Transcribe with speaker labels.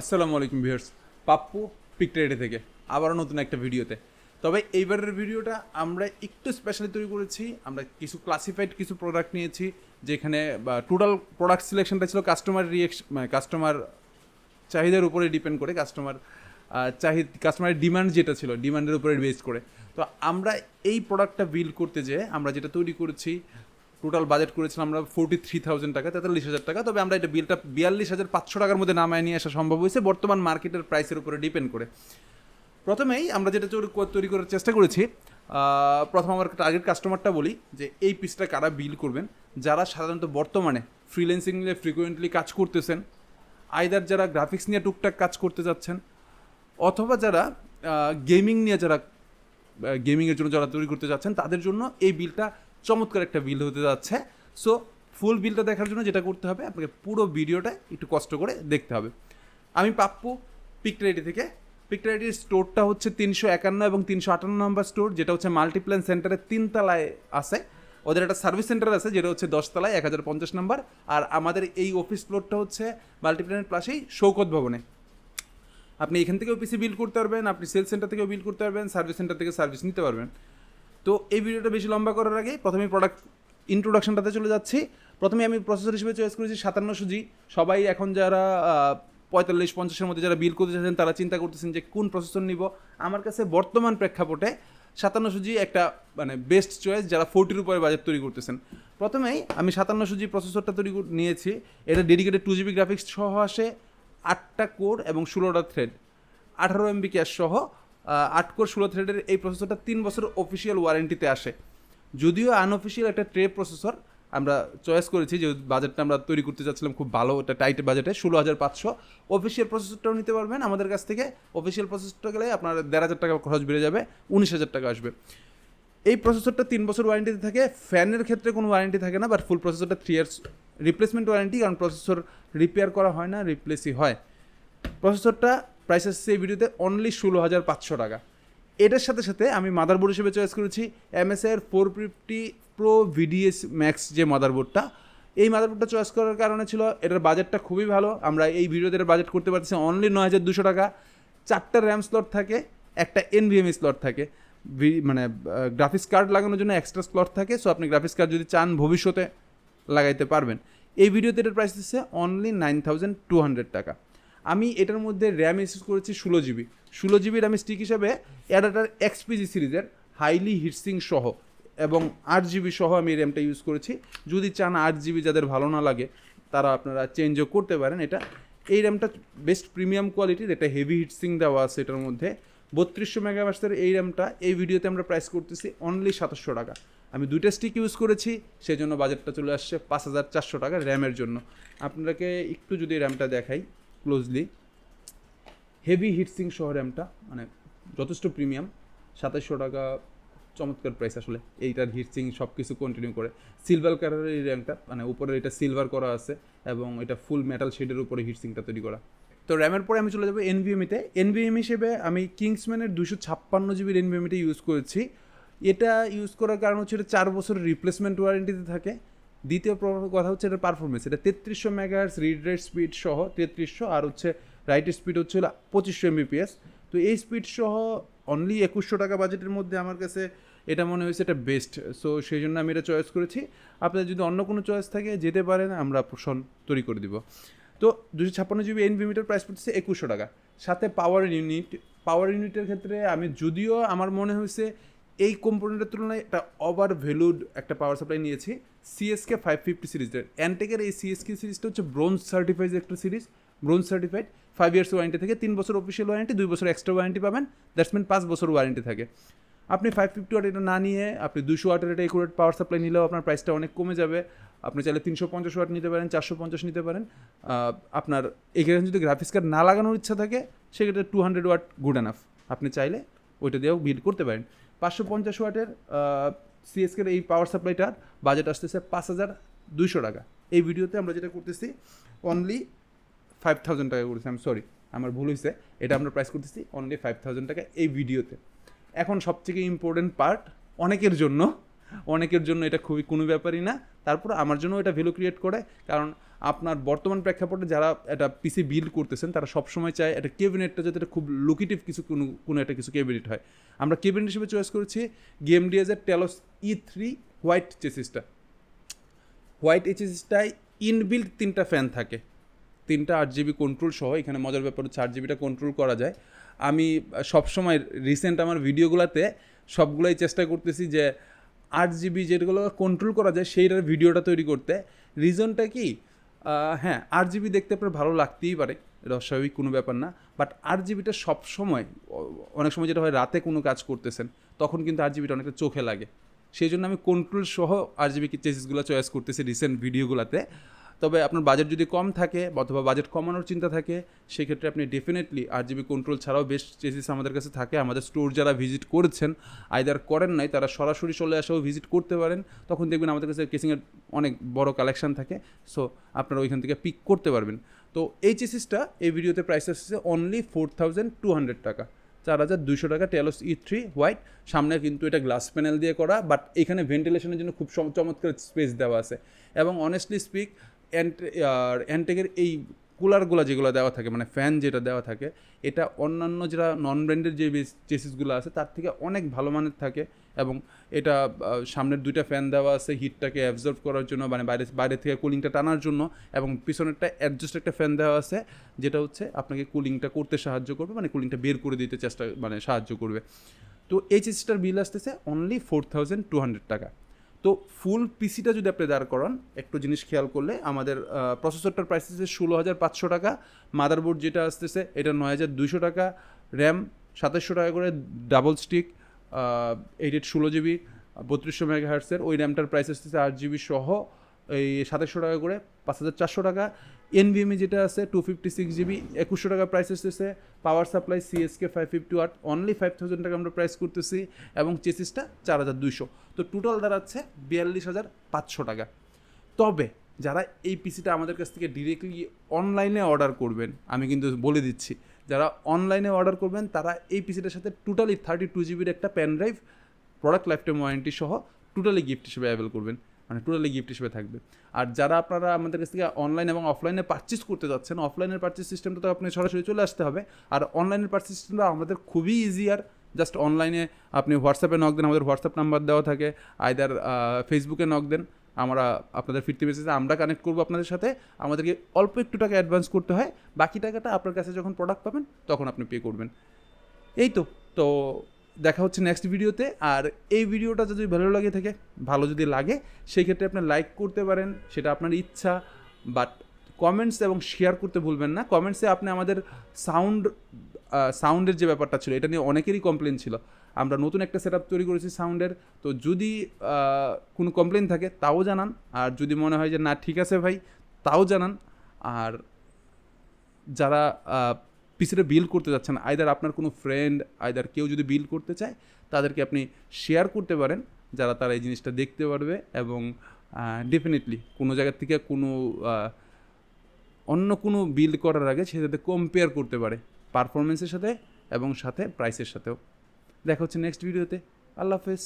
Speaker 1: আসসালামু আলাইকুম ভিউয়ার্স, পাপ্পু পিকট্রেডে থেকে আবারও নতুন একটা ভিডিওতে। তবে এইবারের ভিডিওটা আমরা একটু স্পেশালি তৈরি করেছি। আমরা কিছু ক্লাসিফাইড কিছু প্রোডাক্ট নিয়েছি, যেখানে টোটাল প্রোডাক্ট সিলেকশনটা ছিল কাস্টমার চাহিদার উপরে ডিপেন্ড করে, কাস্টমারের ডিমান্ড যেটা ছিল ডিমান্ডের উপরে বেস করে। তো আমরা এই প্রোডাক্টটা বিল্ড করতে যেয়ে আমরা যেটা তৈরি করেছি, টোটাল বাজেট করেছিলাম আমরা 43,000 টাকা, 43,000 টাকা। তবে আমরা এটা বিলটা 42,500 টাকার মধ্যে নামায় নিয়ে আসা সম্ভব হয়েছে বর্তমান মার্কেটের প্রাইসের উপরে ডিপেন্ড করে। প্রথমেই আমরা যেটা তৈরি করার চেষ্টা করেছি, প্রথম আমার টার্গেট কাস্টমারটা বলি যে এই পিসটা কারা বিল করবেন, যারা সাধারণত বর্তমানে ফ্রিল্যান্সিং নিয়ে ফ্রিকুয়েন্টলি কাজ করতেছেন, আইদার যারা গ্রাফিক্স নিয়ে টুকটাক কাজ করতে যাচ্ছেন, অথবা যারা গেমিংয়ের জন্য যারা তৈরি করতে যাচ্ছেন, তাদের জন্য এই বিলটা চমৎকার একটা বিল হতে যাচ্ছে। সো ফুল বিলটা দেখার জন্য যেটা করতে হবে, আপনাকে পুরো ভিডিওটা একটু কষ্ট করে দেখতে হবে। আমি পাপ্পু পিকট্রেডি থেকে। পিকট্রেডির স্টোরটা হচ্ছে 351 এবং 358 নম্বর স্টোর, যেটা হচ্ছে মাল্টিপ্ল্যান সেন্টারের 3 তলায় আছে। ওদের একটা সার্ভিস সেন্টার আছে যেটা হচ্ছে 10 তলায় 1050 নম্বর। আর আমাদের এই অফিস ফ্লোরটা হচ্ছে মাল্টিপ্ল্যানের পাশেই শৌকত ভবনে। আপনি এখান থেকেও পিসি বিল্ড করতে পারবেন, আপনি সেল সেন্টার থেকেও বিল্ড করতে পারবেন, সার্ভিস সেন্টার থেকে সার্ভিস নিতে পারবেন। তো এই ভিডিওটা বেশি লম্বা করার আগে প্রথমেই প্রোডাক্ট ইন্ট্রোডাকশনটাতে চলে যাচ্ছি। প্রথমে আমি প্রসেসর হিসেবে চয়েস করেছি 5700G। সবাই এখন যারা 45-50-এর মধ্যে যারা বিল করতে চাচ্ছেন, তারা চিন্তা করতেছেন যে কোন প্রসেসর নিব। আমার কাছে বর্তমান প্রেক্ষাপটে 5700G একটা বেস্ট চয়েস যারা 40-র উপরে বাজেট তৈরি করতেছেন। প্রথমেই আমি 5700G প্রসেসরটা নিয়েছি। এটা ডেডিকেটেড 2GB গ্রাফিক্স সহ আসে, 8টা কোর এবং 16টা থ্রেড, 18 MB ক্যাশ সহ 8 কোর 16 থ্রেডের এই প্রসেসরটা 3 বছর অফিসিয়াল ওয়ারেন্টিতে আসে। যদিও আনঅফিসিয়াল একটা ট্রে প্রসেসর আমরা চয়েস করেছি, যে বাজেটটা আমরা তৈরি করতে চাচ্ছিলাম খুব ভালো, একটা টাইট বাজেটে 16,500। অফিসিয়াল প্রসেসরটাও নিতে পারবেন আমাদের কাছ থেকে। অফিসিয়াল প্রসেসরটা গেলে আপনার 1,500 টাকা খরচ বেড়ে যাবে, 19,000 টাকা আসবে। এই প্রসেসরটা 3 বছর ওয়ারেন্টিতে থাকে। ফ্যানের ক্ষেত্রে কোনো ওয়ারেন্টি থাকে না, বাট ফুল প্রসেসরটা 3 ইয়ার্স রিপ্লেসমেন্ট ওয়ারেন্টি, কারণ প্রসেসর রিপেয়ার করা হয় না, রিপ্লেসই হয়। প্রসেসরটা প্রাইস আসছে এই ভিডিওতে অনলি 16,500 টাকা। এটার সাথে সাথে আমি মাদারবোর্ড হিসেবে চয়েস করেছি MSI-এর 450 Pro VDS Max যে মাদারবোর্ডটা। এই মাদারবোর্ডটা চয়েস করার কারণে ছিল এটার বাজেটটা খুবই ভালো। আমরা এই ভিডিওতে এটার বাজেট করতে পারতেছি অনলি 9,200 টাকা। 4টা র্যাম স্লট থাকে, একটা NVMe স্লট থাকে, গ্রাফিক্স কার্ড লাগানোর জন্য এক্সট্রা স্লট থাকে। সো আপনি গ্রাফিক্স কার্ড যদি চান ভবিষ্যতে লাগাইতে পারবেন। এই ভিডিওতে এটার প্রাইস দিচ্ছে অনলি 9,200 টাকা। আমি এটার মধ্যে র্যাম ইউজ করেছি 16GB। 16GB র্যাম স্টিক হিসাবে অ্যাডাটার XPG সিরিজের হাইলি হিটসিং সহ এবং 8GB সহ আমি এই র্যামটা ইউজ করেছি। যদি চান 8GB যাদের ভালো না লাগে, তারা আপনারা চেঞ্জও করতে পারেন। এই র্যামটা বেস্ট প্রিমিয়াম কোয়ালিটির, এটা হেভি হিটসিং দেওয়া আছে এটার মধ্যে। 3200 মেগাহার্টজের এই র্যামটা এই ভিডিওতে আমরা প্রাইস করতেছি অনলি 700 টাকা। আমি 2টা স্টিক ইউজ করেছি, সেই জন্য বাজেটটা চলে আসছে 5,400 টাকা র্যামের জন্য। আপনাকে একটু যদি র্যামটা দেখাই ক্লোজলি, হেভি হিটসিং সহ র্যামটা যথেষ্ট প্রিমিয়াম। 2700 টাকা চমৎকার প্রাইস আসলে। এইটার হিটসিং সব কিছু কন্টিনিউ করে সিলভার কালারের এই র্যামটা, উপরে এটা সিলভার করা আছে এবং এটা ফুল মেটাল শেডের উপরে হিটসিংটা তৈরি করা। তো র্যামের পরে আমি চলে যাবো NVMe-তে। NVMe হিসেবে আমি কিংসম্যানের 256GB NVMe-টা ইউজ করেছি। এটা ইউজ করার কারণ হচ্ছে এটা 4 বছরের রিপ্লেসমেন্ট ওয়ারেন্টিতে থাকে। দ্বিতীয় কথা হচ্ছে এটার পারফরমেন্স। এটা 3300 মেগাহার্টজ রিড রেট স্পিড সহ 3300, আর হচ্ছে রাইট স্পিড হচ্ছে 2500 Mbps। তো এই স্পিড সহ অনলি 2100 টাকা বাজেটের মধ্যে আমার কাছে এটা মনে হয়েছে এটা বেস্ট। সো সেই জন্য আমি এটা চয়েস করেছি। আপনাদের যদি অন্য কোনো চয়েস থাকে যেতে পারেন, আমরা অপশন তৈরি করে দিব। তো 256GB NVMe-টার প্রাইস পড়তেছে 2100 টাকা। সাথে পাওয়ার ইউনিটের ক্ষেত্রে আমি যদিও আমার মনে হয়েছে এই কম্পোনেন্টের তুলনায় একটা ওভার ভ্যালুড একটা পাওয়ার সাপ্লাই নিয়েছি, CSK 550 সিরিজের। অ্যান্টেকের এই CSK সিরিজটা হচ্ছে ব্রোঞ্জ সার্টিফাইড একটা series, bronze certified. 5 years warranty থেকে 3 বছর অফিসিয়াল ওয়ারেন্টি, 2 বছর এক্সট্রা ওয়ারেন্টি পাবেন। দ্যাটস মিন 5 বছর ওয়ারেন্টি থাকে। আপনি 550 ওয়াট এটা না নিয়ে আপনি 200 ওয়াটের এটা একুরেট পাওয়ার সাপ্লাই নিলেও আপনার প্রাইসটা অনেক কমে যাবে। আপনি চাইলে 350 ওয়াট নিতে পারেন, 450 নিতে পারেন। আপনার এখানে যদি গ্রাফিক্স কার্ড না লাগানোর ইচ্ছা থাকে, সেক্ষেত্রে 200 ওয়াট গুড এনাফ। আপনি চাইলে ওইটা দিয়েও বিল্ড করতে পারেন। 550 ওয়াটের CSK-র এই পাওয়ার সাপ্লাইটার বাজেট আসতেছে 5,200 টাকা। এই ভিডিওতে আমরা যেটা করতেছি অনলি 5,000 টাকা করেছি। সরি, আমার ভুল হয়েছে। এটা আমরা প্রাইস করতেছি অনলি 5,000 টাকা এই ভিডিওতে। এখন সবথেকে ইম্পর্টেন্ট পার্ট অনেকের জন্য, অনেকের জন্য এটা খুবই কোনো ব্যাপারই না, তারপর আমার জন্য এটা ভ্যালু ক্রিয়েট করে, কারণ আপনার বর্তমান প্রেক্ষাপটে যারা এটা পিসি বিল্ড করতেছেন তারা সবসময় চায় এটা ক্যাবিনেটটা যাতে এটা খুব লুকেটিভ কিছু কোনো একটা কিছু ক্যাবিনেট হয়। আমরা ক্যাবিনেট হিসেবে চয়েস করেছি গেমডিয়াজের টেলস E3 হোয়াইট চেসিসটা। হোয়াইট এই চেসিসটায় ইনবিল্ড 3টা ফ্যান থাকে, 3টা 8GB কন্ট্রোল সহ। এখানে মজার ব্যাপার হচ্ছে 8GBটা কন্ট্রোল করা যায়। আমি সবসময় রিসেন্ট আমার ভিডিওগুলোতে সবগুলোই চেষ্টা করতেছি যে 8GB যেগুলো কন্ট্রোল করা যায় সেইটার ভিডিওটা তৈরি করতে। রিজনটা কি, হ্যাঁ 8GB দেখতে আপনার ভালো লাগতেই পারে, এটা অস্বাভাবিক কোনো ব্যাপার না, বাট 8GBটা সবসময়, অনেক সময় যেটা হয় রাতে কোনো কাজ করতেছেন তখন কিন্তু 8GBটা অনেকটা চোখে লাগে, সেই জন্য আমি কন্ট্রোল সহ 8GB চেসিসগুলো চয়েস করতেছি রিসেন্ট ভিডিওগুলোতে। তবে আপনার বাজেট যদি কম থাকে অথবা বাজেট কমানোর চিন্তা থাকে সেক্ষেত্রে আপনি ডেফিনেটলি 8GB কন্ট্রোল ছাড়াও বেস্ট চেসিস আমাদের কাছে থাকে। আমাদের স্টোর যারা ভিজিট করেছেন, আইদার করেন নাই, তারা সরাসরি চলে আসেও ভিজিট করতে পারেন, তখন দেখবেন আমাদের কাছে কেসিংয়ের অনেক বড় কালেকশন থাকে, সো আপনারা ওইখান থেকে পিক করতে পারবেন। তো এই চেসিসটা এই ভিডিওতে প্রাইস আসছে অনলি 4200 টাকা, 4200 টাকা টেলস E3 হোয়াইট। সামনে কিন্তু এটা গ্লাস প্যানেল দিয়ে করা, বাট এখানে ভেন্টিলেশনের জন্য খুব চমৎকার স্পেস দেওয়া আছে। এবং অনেস্টলি স্পিক অ্যান্টেকের এই কুলারগুলো যেগুলো দেওয়া থাকে, মানে ফ্যান যেটা দেওয়া থাকে, এটা অন্যান্য যারা নন ব্র্যান্ডের যে চেসিসগুলো আছে তার থেকে অনেক ভালো মানের থাকে। এবং এটা সামনের 2টা ফ্যান দেওয়া আছে হিটটাকে অ্যাবজর্ব করার জন্য, মানে বাইরে থেকে কুলিংটা টানার জন্য, এবং পিছনেরটা অ্যাডজাস্ট একটা ফ্যান দেওয়া আছে যেটা হচ্ছে আপনাকে কুলিংটা করতে সাহায্য করবে, মানে কুলিংটা বের করে দিতে সাহায্য করবে। তো এই চেসিসটার বিল আসতেছে অনলি 4200 টাকা। তো ফুল পিসিটা যদি আপনি দাঁড় করান, একটু জিনিস খেয়াল করলে আমাদের প্রসেসরটার প্রাইস আসছে 16500 টাকা, মাদারবোর্ড যেটা আসতেছে এটা 9200 টাকা, র্যাম 2700 টাকা করে, ডাবল স্টিক 8/16GB 3200 মেগাহার্টসের, ওই র্যামটার প্রাইস আসতেছে 8GB সহ এই 2700 টাকা করে, 5400 টাকা। এনভিএমই যেটা আছে 256GB 2100 টাকা প্রাইস আসতেছে, power supply CSK 550W only 5000 টাকা আমরা প্রাইস করতেছি, এবং চেসিসটা 4200। তো টোটাল দাঁড়াচ্ছে 42500 টাকা। তবে যারা এই পিসিটা আমাদের কাছ থেকে ডিরেক্টলি অনলাইনে অর্ডার করবেন, আমি কিন্তু বলে দিচ্ছি, যারা অনলাইনে অর্ডার করবেন তারা এই পিসিটার সাথে টোটালি 32GBর একটা pen drive, product lifetime warranty সহ টোটালি গিফট হিসেবে অ্যাভেল করবেন, মানে টোটালি গিফট হিসেবে থাকবে। আর যারা আপনারা আমাদের কাছ থেকে অনলাইন এবং অফলাইনে পারচেস করতে যাচ্ছেন, অফলাইনের পারচেস সিস্টেমটা তো আপনি সরাসরি চলে আসতে হবে, আর অনলাইনের পারচেস সিস্টেমটা আমাদের খুবই ইজিয়ার। জাস্ট অনলাইনে আপনি হোয়াটসঅ্যাপে নক দেন, আমাদের হোয়াটসঅ্যাপ নাম্বার দেওয়া থাকে, আইদার ফেসবুকে নক দেন, আমরা আপনাদের ফিরতি মেসেজে আমরা কানেক্ট করবো আপনাদের সাথে। আমাদেরকে অল্প একটু টাকা অ্যাডভান্স করতে হয়, বাকি টাকাটা আপনার কাছে যখন প্রোডাক্ট পাবেন তখন আপনি পে করবেন। এই তো তো দেখা হচ্ছে নেক্সট ভিডিওতে। আর এই ভিডিওটা যদি ভালো যদি লাগে সেই ক্ষেত্রে আপনি লাইক করতে পারেন, সেটা আপনার ইচ্ছা, বাট কমেন্টস এবং শেয়ার করতে ভুলবেন না। কমেন্টসে আপনি আমাদের সাউন্ডের যে ব্যাপারটা ছিল এটা নিয়ে অনেকেরই কমপ্লেন ছিল, আমরা নতুন একটা সেটআপ তৈরি করেছি সাউন্ডের, তো যদি কোনো কমপ্লেন থাকে তাও জানান, আর যদি মনে হয় যে না ঠিক আছে ভাই তাও জানান। আর যারা পিসিটা বিল্ড করতে যাচ্ছেন, আইদার আপনার কোনো ফ্রেন্ড, আইদার কেউ যদি বিল্ড করতে চায় তাদেরকে আপনি শেয়ার করতে পারেন, তারা এই জিনিসটা দেখতে পারবে, এবং ডেফিনেটলি কোনো জায়গার থেকে অন্য কোনো বিল্ড করার আগে সে যাতে কম্পেয়ার করতে পারে পারফরমেন্সের সাথে এবং সাথে প্রাইসের সাথেও। দেখা হচ্ছে নেক্সট ভিডিওতে। আল্লাহ হাফেজ।